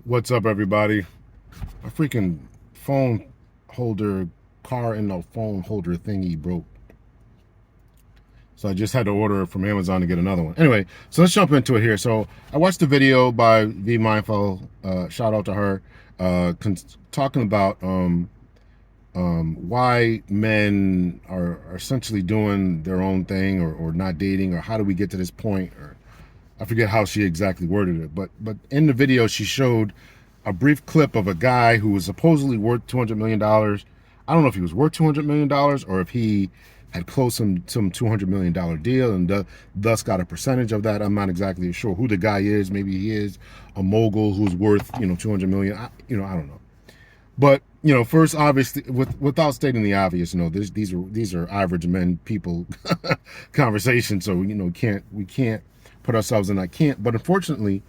What's up, everybody? A freaking phone holder, car and the phone holder thingy broke. So I just had to order from Amazon to get another one. Anyway, so let's jump into it here. So I watched the video by V Mindful. Shout out to her, talking about why men are essentially doing their own thing or not dating, or how do we get to this point, or I forget how she exactly worded it, but in the video she showed a brief clip of a guy who was supposedly worth $200 million. I don't know if he was worth $200 million or if he had closed some $200 million deal and thus got a percentage of that. I'm not exactly sure who the guy is. Maybe he is a mogul who's worth 200 million. I don't know. But first, obviously, without stating the obvious, these are average men, people conversations. So we can't put ourselves in that camp. But unfortunately,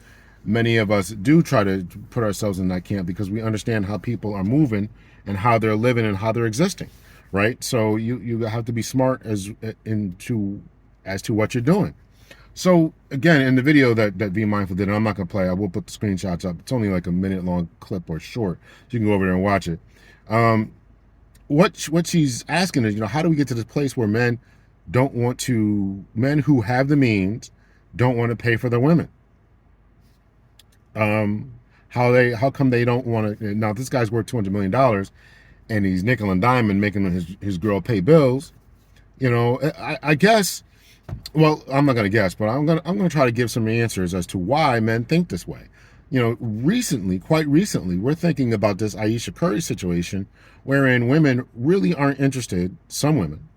many of us do try to put ourselves in that camp because we understand how people are moving and how they're living and how they're existing, right? So you have to be smart as to what you're doing. So again, in the video that Be Mindful did, and I'm not gonna play, I will put the screenshots up. It's only like a minute long clip or short, so you can go over there and watch it. What she's asking is, how do we get to this place where men who have the means don't want to pay for their women? How come they don't want to? Now this guy's worth $200 million, and he's nickel and diamond making his girl pay bills. I guess. Well, I'm not gonna guess, but I'm gonna try to give some answers as to why men think this way. Quite recently, we're thinking about this Ayesha Curry situation, wherein women really aren't interested. Some women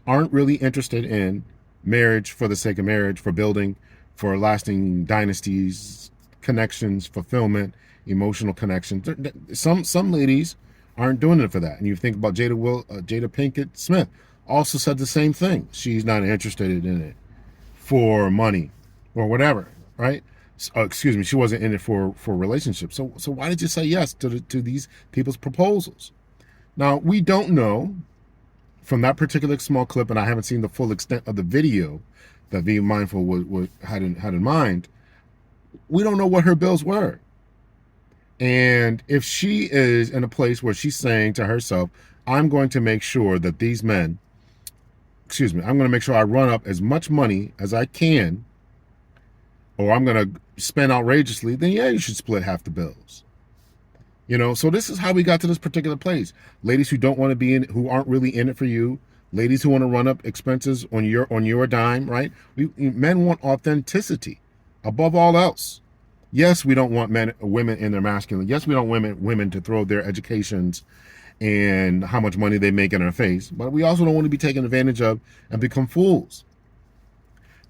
aren't really interested in marriage for the sake of marriage, for building, for lasting dynasties, connections, fulfillment, emotional connections. Some ladies aren't doing it for that. And you think about Jada Pinkett Smith, also said the same thing. She's not interested in it for money or whatever, right? Excuse me, she wasn't in it for relationships. So why did you say yes to these people's proposals? Now, we don't know from that particular small clip, and I haven't seen the full extent of the video that Be Mindful had in mind. We don't know what her bills were. And if she is in a place where she's saying to herself, I'm going to make sure that these men, I'm going to make sure I run up as much money as I can, or I'm going to spend outrageously, then yeah, you should split half the bills. So this is how we got to this particular place. Ladies who don't want to be in, who aren't really in it for you, ladies who want to run up expenses on your dime, right? Men want authenticity above all else. Yes, we don't want women in their masculine. Yes, we don't want women to throw their educations and how much money they make in our face, but we also don't want to be taken advantage of and become fools.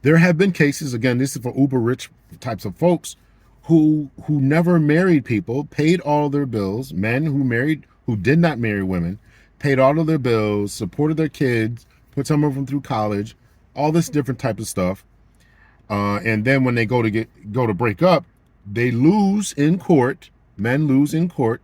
There have been cases, again, this is for uber rich types of folks who never married people, paid all their bills, men who did not marry women, paid all of their bills, supported their kids, put some of them through college, all this different type of stuff. And then when they go to break up, they lose in court. Men lose in court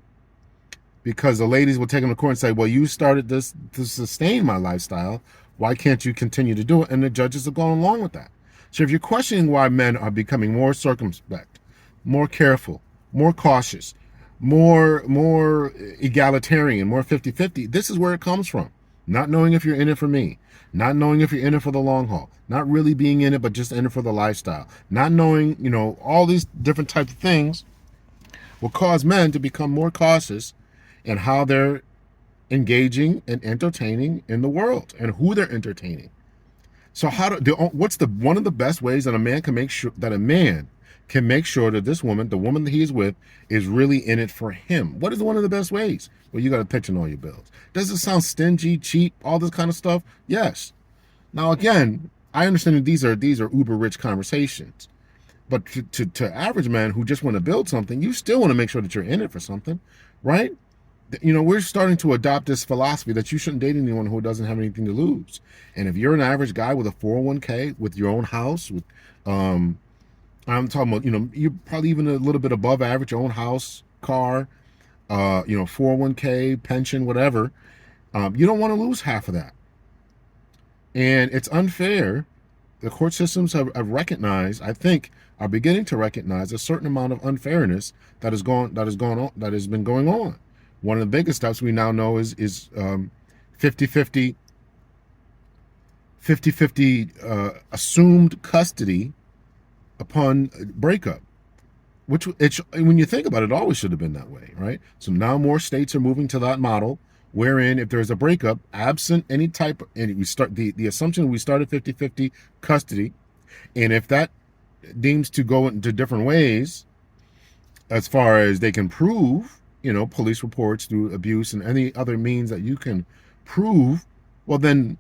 because the ladies will take them to court and say, well, you started this to sustain my lifestyle. Why can't you continue to do it? And the judges are going along with that. So if you're questioning why men are becoming more circumspect, more careful, more cautious, more egalitarian, more 50-50, this is where it comes from. Not knowing if you're in it for me, not knowing if you're in it for the long haul, not really being in it, but just in it for the lifestyle, not knowing, all these different types of things will cause men to become more cautious in how they're engaging and entertaining in the world and who they're entertaining. So what's one of the best ways that a man can make sure that this woman, the woman that he is with, is really in it for him? What is one of the best ways? Well, you got to pitch in all your bills. Does it sound stingy, cheap, all this kind of stuff? Yes. Now, again, I understand that these are uber rich conversations, but to average men who just want to build something, you still want to make sure that you're in it for something, right? We're starting to adopt this philosophy that you shouldn't date anyone who doesn't have anything to lose. And if you're an average guy with a 401k, with your own house, with I'm talking about, you're probably even a little bit above average, your own house, car, 401k, pension, whatever. You don't want to lose half of that. And it's unfair the court systems have recognized, I think, are beginning to recognize a certain amount of unfairness that has been going on. One of the biggest steps we now know is 50-50 assumed custody upon breakup, which when you think about it, it always should have been that way, right? So now more states are moving to that model, wherein if there's a breakup, absent any type, and we start the assumption we started 50-50 custody, and if that deems to go into different ways, as far as they can prove, police reports through abuse and any other means that you can prove, well, then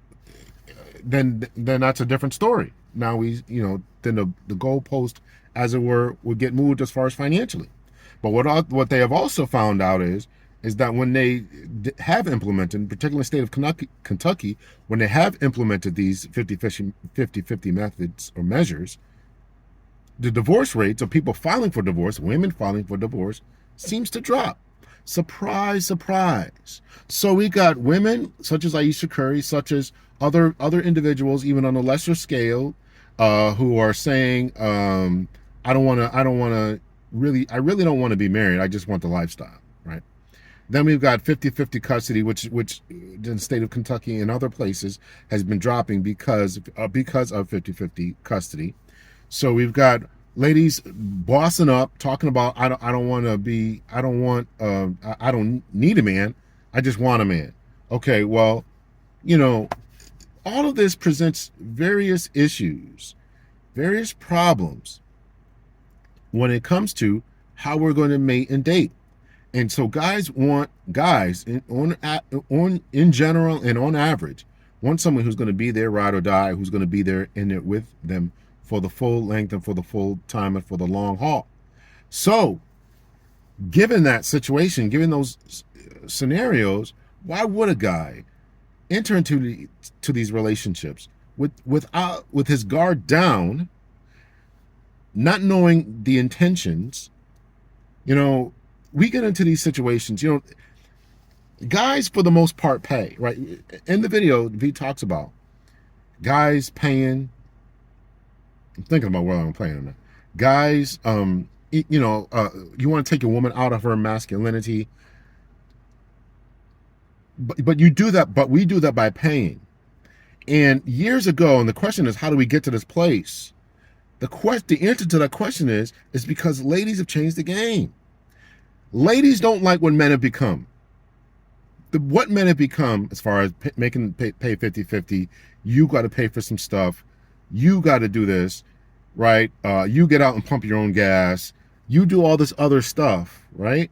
that's a different story. Now then the goalpost, as it were, would get moved as far as financially. But what they have also found out is that when they have implemented, particularly in the state of Kentucky, when they have implemented these 50-50 methods or measures, the divorce rates of people filing for divorce, women filing for divorce, seems to drop. Surprise, surprise. So we got women such as Ayesha Curry, such as other individuals, even on a lesser scale, who are saying, I really don't want to be married. I just want the lifestyle, right? Then we've got 50-50 custody, which in the state of Kentucky and other places has been dropping because of 50-50 custody. So we've got ladies bossing up, talking about I don't need a man, I just want a man. Okay, well, all of this presents various issues, various problems when it comes to how we're going to mate and date. And so guys in general and on average want someone who's going to be there, ride or die, who's going to be there in it with them for the full length and for the full time and for the long haul. So given that situation, given those scenarios, why would a guy enter into these relationships with his guard down, not knowing the intentions? We get into these situations, guys for the most part pay, right? In the video, V talks about guys paying. I'm thinking about whether I'm playing or not. Guys, you want to take a woman out of her masculinity, but you do that. But we do that by paying. And years ago, and the question is, how do we get to this place? The answer to that question is because ladies have changed the game. Ladies don't like what men have become. What men have become, as far as making pay 50-50, you got to pay for some stuff. You got to do this, right? You get out and pump your own gas. You do all this other stuff, right?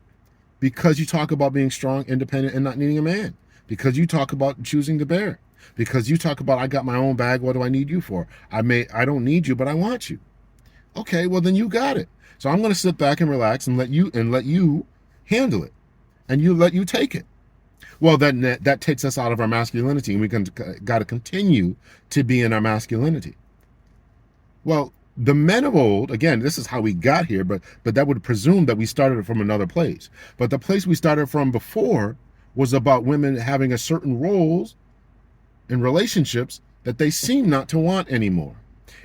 Because you talk about being strong, independent, and not needing a man. Because you talk about choosing to bear. Because you talk about, I got my own bag. What do I need you for? I don't need you, but I want you. Okay, well then you got it. So I'm going to sit back and relax and let you handle it, and let you take it. Well, then that takes us out of our masculinity, and we got to continue to be in our masculinity. Well, the men of old, again, this is how we got here, but that would presume that we started from another place. But the place we started from before was about women having a certain roles in relationships that they seem not to want anymore.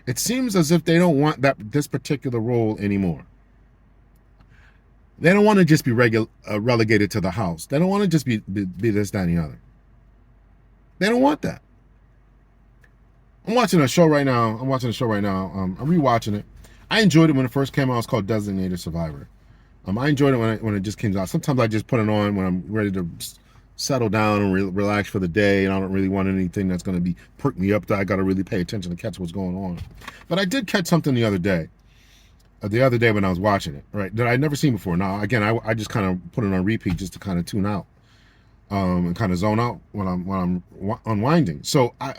It seems as if they don't want this particular role anymore. They don't want to just be relegated to the house. They don't want to just be this, that, and the other. They don't want that. I'm watching a show right now. I'm rewatching it. I enjoyed it when it first came out. It's called Designated Survivor. I enjoyed it when it just came out. Sometimes I just put it on when I'm ready to settle down and relax for the day, and I don't really want anything that's going to be perk me up that I got to really pay attention to catch what's going on. But I did catch something the other day when I was watching it, right, that I'd never seen before. Now, again, I just kind of put it on repeat just to kind of tune out and kind of zone out when I'm unwinding. So I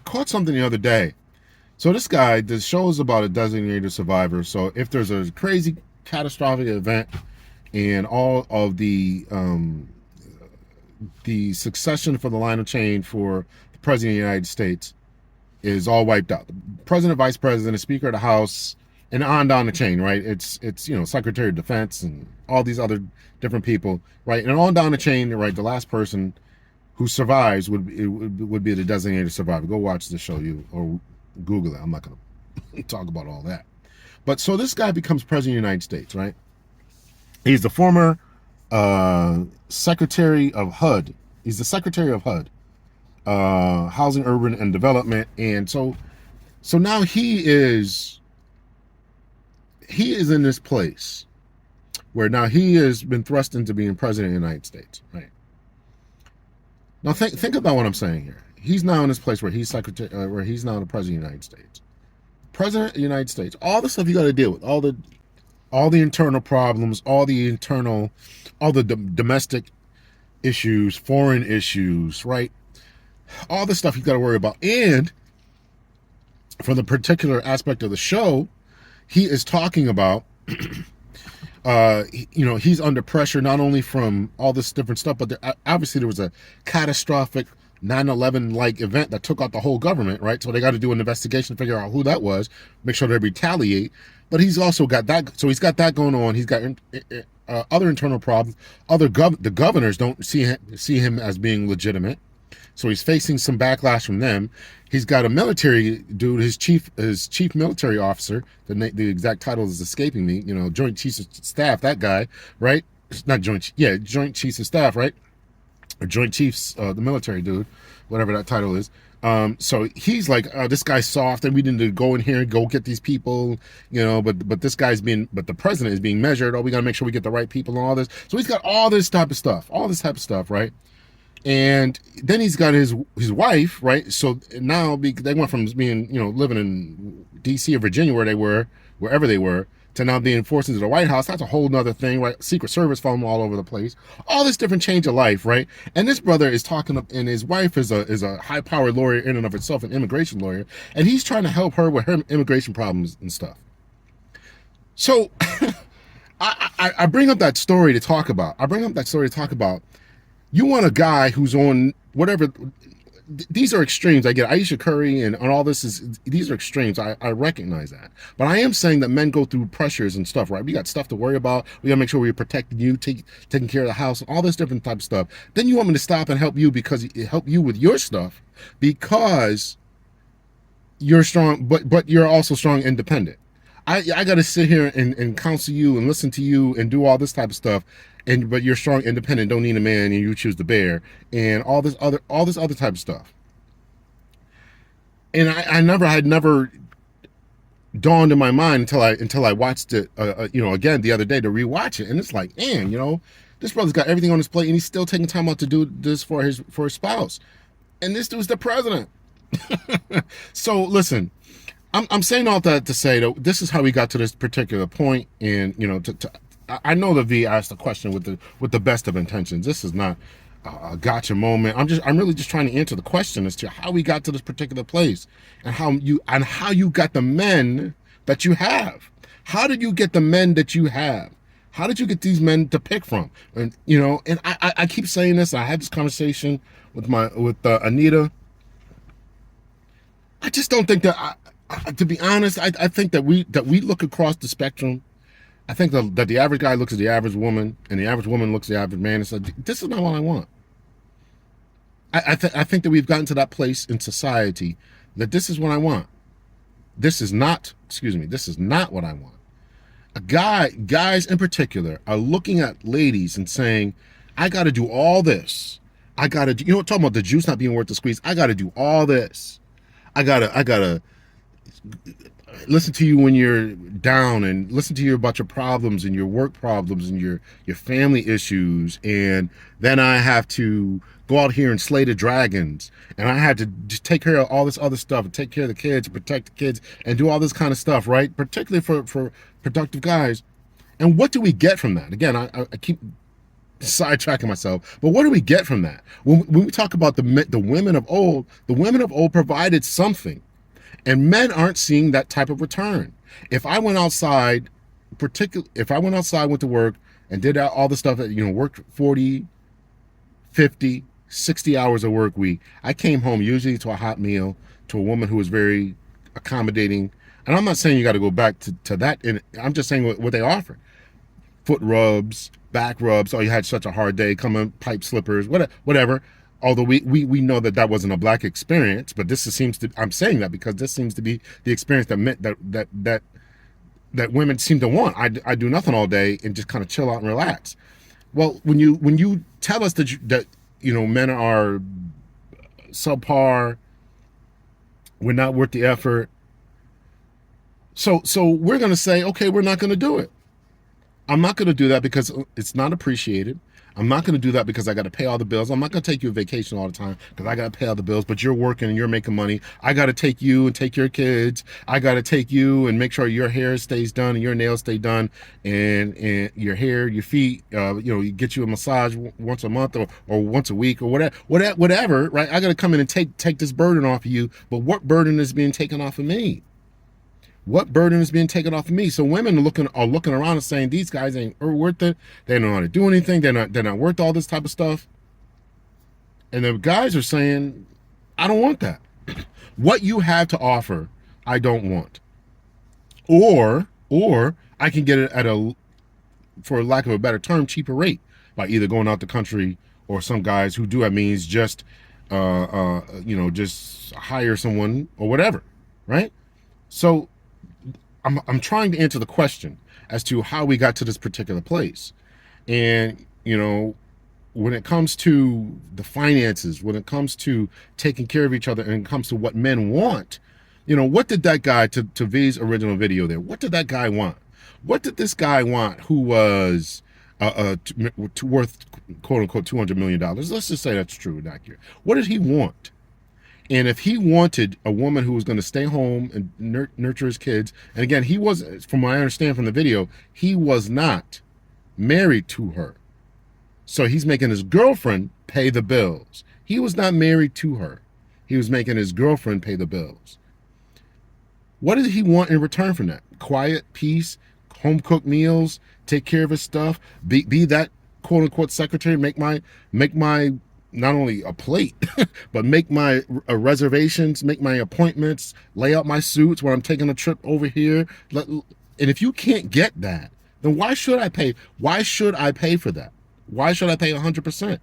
caught something the other day. So the show is about a designated survivor. So if there's a crazy catastrophic event and all of the succession for the line of change for the president of the United States is all wiped out. The president, vice president, the speaker of the House, and on down the chain, right? It's Secretary of Defense and all these other different people, right? And on down the chain, right? The last person who survives would be the designated survivor. Go watch the show, Google it. I'm not going to talk about all that. But so this guy becomes president of the United States, right? He's the former secretary of HUD. He's the secretary of HUD, Housing, Urban, and Development. And so now he is in this place where now he has been thrust into being president of the United States, right? Now think about what I'm saying here. He's now in this place where he's where he's now the president of the United States. President of the United States. All the stuff you got to deal with, all the internal problems, all the domestic issues, foreign issues, right? All the stuff you got to worry about. And for the particular aspect of the show, he is talking about, he's under pressure not only from all this different stuff, but obviously there was a catastrophic 9/11 like event that took out the whole government, right? So they got to do an investigation to figure out who that was, make sure they retaliate. But he's also got that, so he's got that going on. He's got other internal problems. The governors don't see him as being legitimate, so he's facing some backlash from them. He's got a military dude, his chief military officer. The exact title is escaping me. Joint Chiefs of Staff. That guy, right? It's not Joint Chiefs of Staff, right? Or Joint Chiefs, the military dude, whatever that title is. So he's like, this guy's soft, and we need to go in here and go get these people, but this guy's but the president is being measured. We got to make sure we get the right people and all this. So he's got all this type of stuff, right? And then he's got his wife, right? So now they went from being, living in DC or Virginia wherever they were, to now being forced into the White House. That's a whole nother thing, right? Secret Service found them all over the place. All this different change of life, right? And this brother is talking, and his wife is a high-powered lawyer in and of itself, an immigration lawyer, and he's trying to help her with her immigration problems and stuff. So I bring up that story to talk about. You want a guy who's on whatever. These are extremes. I get Aisha Curry and all this these are extremes. I recognize that. But I am saying that men go through pressures and stuff, right? We got stuff to worry about. We got to make sure we're protecting you, taking care of the house, all this different type of stuff. Then you want me to stop and help you with your stuff because you're strong, but you're also strong, independent. I got to sit here and counsel you and listen to you and do all this type of stuff. But you're strong, independent, don't need a man, and you choose the bear, and all this other type of stuff. And I had never dawned in my mind until I watched it, again the other day to rewatch it, and it's like, man, this brother's got everything on his plate, and he's still taking time out to do this for his spouse, and this dude's the president. So listen, I'm saying all that to say that this is how we got to this particular point, and I know that V asked the question with the best of intentions. This is not a gotcha moment. I'm really just trying to answer the question as to how we got to this particular place and how you got the men that you have. How did you get the men that you have? How did you get these men to pick from? And and I keep saying this. I had this conversation with Anita. I just don't think that. To be honest, I think that we look across the spectrum. I think that the average guy looks at the average woman, and the average woman looks at the average man and says, "This is not what I want." I think that we've gotten to that place in society that this is what I want. This is not what I want. Guys in particular are looking at ladies and saying, "I got to do all this. I got to do." Talking about the juice not being worth the squeeze. I got to do all this. I gotta listen to you when you're down, and listen to you about your problems and your work problems and your family issues, and then I have to go out here and slay the dragons, and I had to just take care of all this other stuff and take care of the kids, protect the kids, and do all this kind of stuff, right? Particularly for productive guys. And what do we get from that? Again, I keep sidetracking myself, but what do we get from that? When we talk about the women of old, provided something. And men aren't seeing that type of return. If I went outside, went to work and did all the stuff that, worked 40, 50, 60 hours a work week, I came home usually to a hot meal, to a woman who was very accommodating. And I'm not saying you got to go back to that. I'm just saying what they offered. Foot rubs, back rubs. Oh, you had such a hard day. Come on, pipe slippers, whatever. although we know that that wasn't a black experience, but this seems to, I'm saying that because this seems to be the experience that meant that women seem to want. I do nothing all day and just kind of chill out and relax. Well, when you tell us that men are subpar, we're not worth the effort, so we're going to say, okay, we're not going to do it. I'm not going to do that because it's not appreciated. I'm not going to do that because I got to pay all the bills. I'm not going to take you on vacation all the time because I got to pay all the bills, but you're working and you're making money. I got to take you and take your kids. I got to take you and make sure your hair stays done and your nails stay done, and your hair, your feet, you get you a massage once a month or once a week or whatever, right? I got to come in and take this burden off of you, but what burden is being taken off of me? What burden is being taken off of me? So women are looking around and saying, these guys ain't worth it. They don't know how to do anything. They're not worth all this type of stuff. And the guys are saying, I don't want that. What you have to offer, I don't want. Or I can get it at for lack of a better term, cheaper rate by either going out the country, or some guys who do have means just just hire someone or whatever, right? So I'm trying to answer the question as to how we got to this particular place. And, when it comes to the finances, when it comes to taking care of each other, and it comes to what men want, what did that guy, to V's original video there, what did that guy want? What did this guy want who was worth, quote unquote, $200 million? Let's just say that's true and accurate. What did he want? And if he wanted a woman who was going to stay home and nurture his kids, and again, he was, from what I understand from the video, he was not married to her. So he's making his girlfriend pay the bills. He was not married to her. He was making his girlfriend pay the bills. What did he want in return from that? Quiet, peace, home cooked meals, take care of his stuff, be that quote unquote secretary, make my not only a plate, but make my reservations, make my appointments, lay out my suits when I'm taking a trip over here. And if you can't get that, then why should I pay? Why should I pay for that? Why should I pay 100%?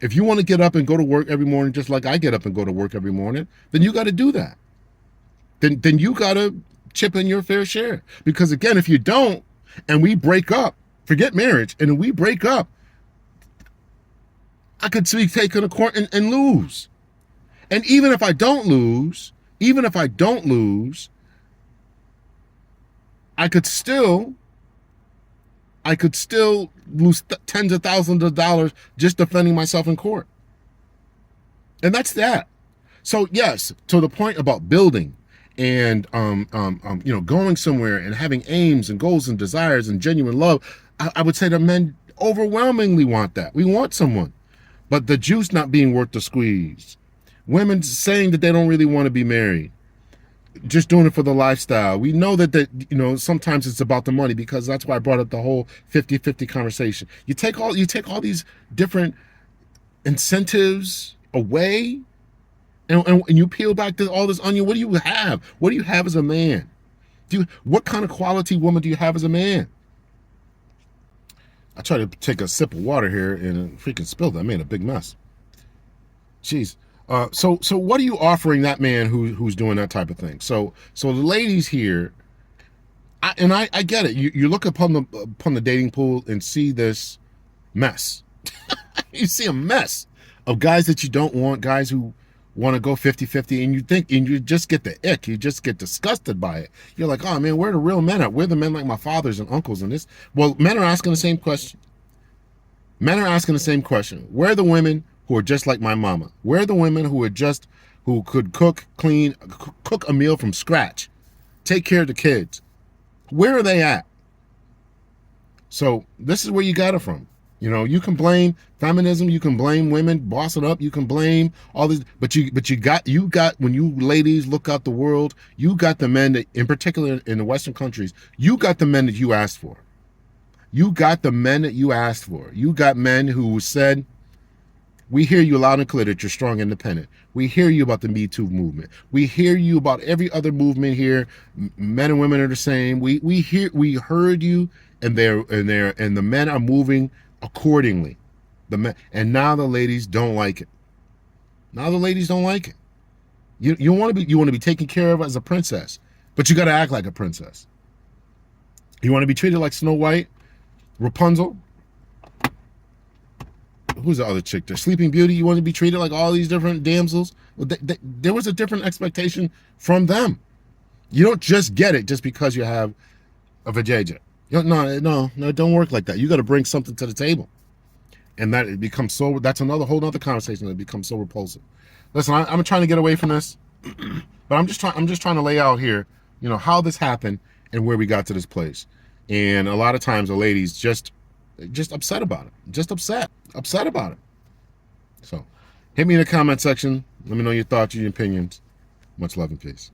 If you want to get up and go to work every morning, just like I get up and go to work every morning, then you got to do that. Then you got to chip in your fair share. Because again, if you don't, and we break up, forget marriage, and we break up, I could be taken to court and lose. And even if I don't lose, I could still lose tens of thousands of dollars just defending myself in court. And that's that. So yes, to the point about building and going somewhere and having aims and goals and desires and genuine love, I would say that men overwhelmingly want that. We want someone. But the juice not being worth the squeeze. Women saying that they don't really want to be married. Just doing it for the lifestyle. We know that sometimes it's about the money, because that's why I brought up the whole 50-50 conversation. You take all these different incentives away, and you peel back all this onion. What do you have? What do you have as a man? What kind of quality woman do you have as a man? I tried to take a sip of water here and freaking spilled it. I made a big mess. Jeez. So what are you offering that man who's doing that type of thing? So the ladies here, I get it. You look upon the dating pool and see this mess. You see a mess of guys that you don't want, guys who want to go 50-50, and you just get the ick. You just get disgusted by it. You're like, oh man, where are the real men at? Where are the men like my fathers and uncles and this? Well, men are asking the same question. Where are the women who are just like my mama? Where are the women who could cook a meal from scratch, take care of the kids? Where are they at? So this is where you got it from. You can blame feminism, you can blame women bossing up, you can blame all this, but you got when you ladies look out the world, you got the men that, in particular in the Western countries, you got the men that you asked for. You got the men that you asked for. You got men who said, we hear you loud and clear that you're strong, independent. We hear you about the Me Too movement. We hear you about every other movement here. Men and women are the same. We heard you, and the men are moving accordingly. And now the ladies don't like it. Now the ladies don't like it. You want to be taken care of as a princess, but you got to act like a princess. You want to be treated like Snow White, Rapunzel. Who's the other chick there? Sleeping Beauty. You want to be treated like all these different damsels. Well, there was a different expectation from them. You don't just get it just because you have a vajayjay. No, it don't work like that. You got to bring something to the table, and that it becomes so. That's another whole other conversation that becomes so repulsive. Listen, I'm trying to get away from this, but I'm just trying to lay out here, how this happened and where we got to this place. And a lot of times the ladies just upset about it, just upset about it. So hit me in the comment section. Let me know your thoughts, your opinions. Much love and peace.